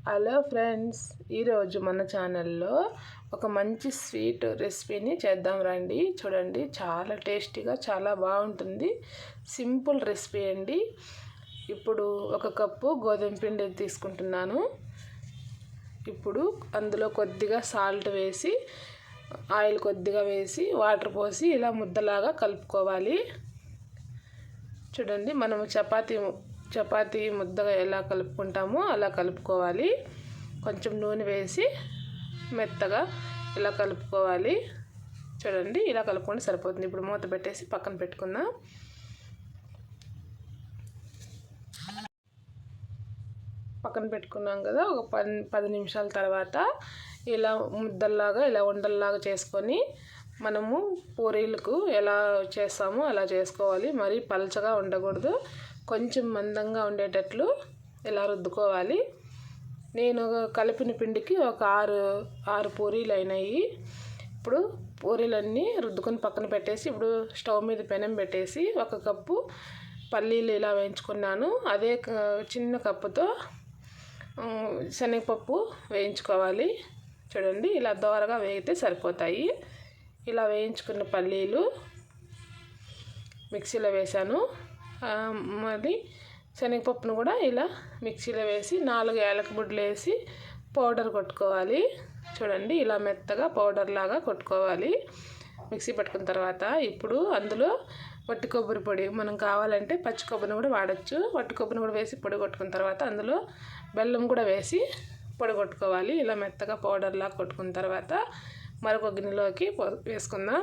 Hello friends, ఈరోజు మన ఛానల్లో ఒక మంచి స్వీట్ రెసిపీని చేద్దాం రండి. చూడండి, చాలా టేస్టీగా చాలా బాగుంటుంది. సింపుల్ రెసిపీ అండి. ఇప్పుడు ఒక కప్పు గోధుమ పిండి తీసుకుంటున్నాను. ఇప్పుడు అందులో కొద్దిగా సాల్ట్ వేసి, ఆయిల్ కొద్దిగా వేసి, వాటర్ పోసి ఇలా ముద్దలాగా కలుపుకోవాలి. చూడండి, మనము చపాతీ ముద్దగా ఎలా కలుపుకుంటామో అలా కలుపుకోవాలి. కొంచెం నూనె వేసి మెత్తగా ఇలా కలుపుకోవాలి. చూడండి, ఇలా కలుపుకుంటే సరిపోతుంది. ఇప్పుడు మూత పెట్టేసి పక్కన పెట్టుకుందాం. పక్కన పెట్టుకున్నాం కదా, ఒక 10 నిమిషాల తర్వాత ఇలా ముద్దల్లాగా ఇలా ఉండల్లాగా చేసుకొని మనము పూరీలకు ఎలా చేస్తామో అలా చేసుకోవాలి. మరీ పలచగా ఉండకూడదు, కొంచెం మందంగా ఉండేటట్లు ఇలా రుద్దుకోవాలి. నేను కలిపిన పిండికి ఒక ఆరు పూరీలు అయినాయి. ఇప్పుడు పూరీలన్నీ రుద్దుకొని పక్కన పెట్టేసి, ఇప్పుడు స్టవ్ మీద పెనం పెట్టేసి ఒక కప్పు పల్లీలు ఇలా వేయించుకున్నాను. అదే చిన్న కప్పుతో శనగపప్పు వేయించుకోవాలి. చూడండి, ఇలా దోరగా వేగితే సరిపోతాయి. ఇలా వేయించుకున్న పల్లీలు మిక్సీలో వేసాను. మరి శనగపప్పును కూడా ఇలా మిక్సీలో వేసి 4 యాలక బుడ్డలు వేసి పౌడర్ కొట్టుకోవాలి. చూడండి, ఇలా మెత్తగా పౌడర్ లాగా కొట్టుకోవాలి. మిక్సీ పట్టుకున్న తర్వాత ఇప్పుడు అందులో వట్టి కొబ్బరి పొడి, మనం కావాలంటే పచ్చి కొబ్బరిని కూడా వాడచ్చు. వట్టి కొబ్బరిని కూడా వేసి పొడి కొట్టుకున్న తర్వాత అందులో బెల్లం కూడా వేసి పొడి కొట్టుకోవాలి. ఇలా మెత్తగా పౌడర్ లాగా కొట్టుకున్న తర్వాత మరొక గిన్నెలోకి వేసుకుందాం.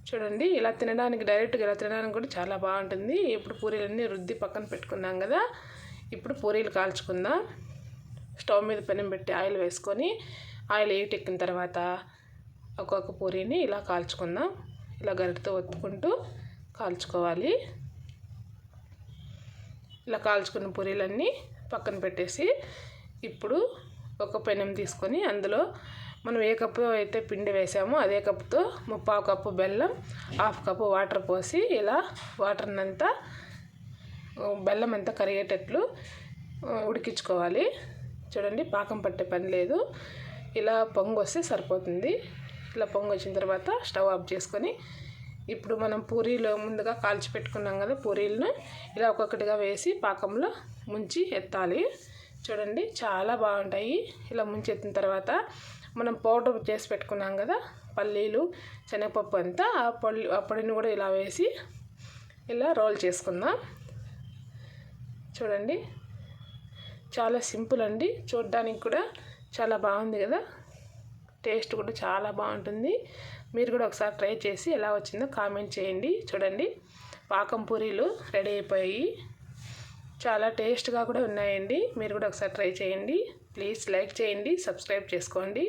చూడండి, ఇలా తినడానికి డైరెక్ట్గా ఇలా తినడానికి కూడా చాలా బాగుంటుంది. ఇప్పుడు పూరీలన్నీ రుద్ది పక్కన పెట్టుకున్నాం కదా, ఇప్పుడు పూరీలు కాల్చుకుందాం. స్టవ్ మీద పెనం పెట్టి ఆయిల్ వేసుకొని, ఆయిల్ ఎక్కిన తర్వాత ఒక్కొక్క పూరీని ఇలా కాల్చుకుందాం. ఇలా గరిటతో ఒత్తుకుంటూ కాల్చుకోవాలి. ఇలా కాల్చుకున్న పూరీలన్నీ పక్కన పెట్టేసి, ఇప్పుడు ఒక పెనం తీసుకొని అందులో మనం ఏ కప్పు అయితే పిండి వేసామో అదే కప్పుతో 3/4 కప్పు బెల్లం, 1/2 కప్పు వాటర్ పోసి ఇలా వాటర్నంతా బెల్లం అంతా కరిగేటట్లు ఉడికించుకోవాలి. చూడండి, పాకం పట్టే పని లేదు. ఇలా పొంగు వస్తే సరిపోతుంది. ఇలా పొంగు వచ్చిన తర్వాత స్టవ్ ఆఫ్ చేసుకొని, ఇప్పుడు మనం పూరీలో ముందుగా కాల్చి పెట్టుకున్నాం కదా, పూరీలను ఇలా ఒక్కొక్కటిగా వేసి పాకంలో ముంచి ఎత్తాలి. చూడండి, చాలా బాగుంటాయి. ఇలా ముంచి ఎత్తిన తర్వాత మనం పౌడర్ చేసి పెట్టుకున్నాం కదా, పల్లీలు శనగపప్పు అంతా, ఆ పొడిని కూడా ఇలా వేసి ఇలా రోల్ చేసుకుందాం. చూడండి, చాలా సింపుల్ అండి. చూడడానికి కూడా చాలా బాగుంది కదా, టేస్ట్ కూడా చాలా బాగుంటుంది. మీరు కూడా ఒకసారి ట్రై చేసి ఎలా వచ్చిందో కామెంట్ చేయండి. చూడండి, పాకం పూరీలు రెడీ అయిపోయాయి. చాలా టేస్ట్గా కూడా ఉన్నాయండి. మీరు కూడా ఒకసారి ట్రై చేయండి. ప్లీజ్ లైక్ చేయండి, సబ్స్క్రైబ్ చేసుకోండి.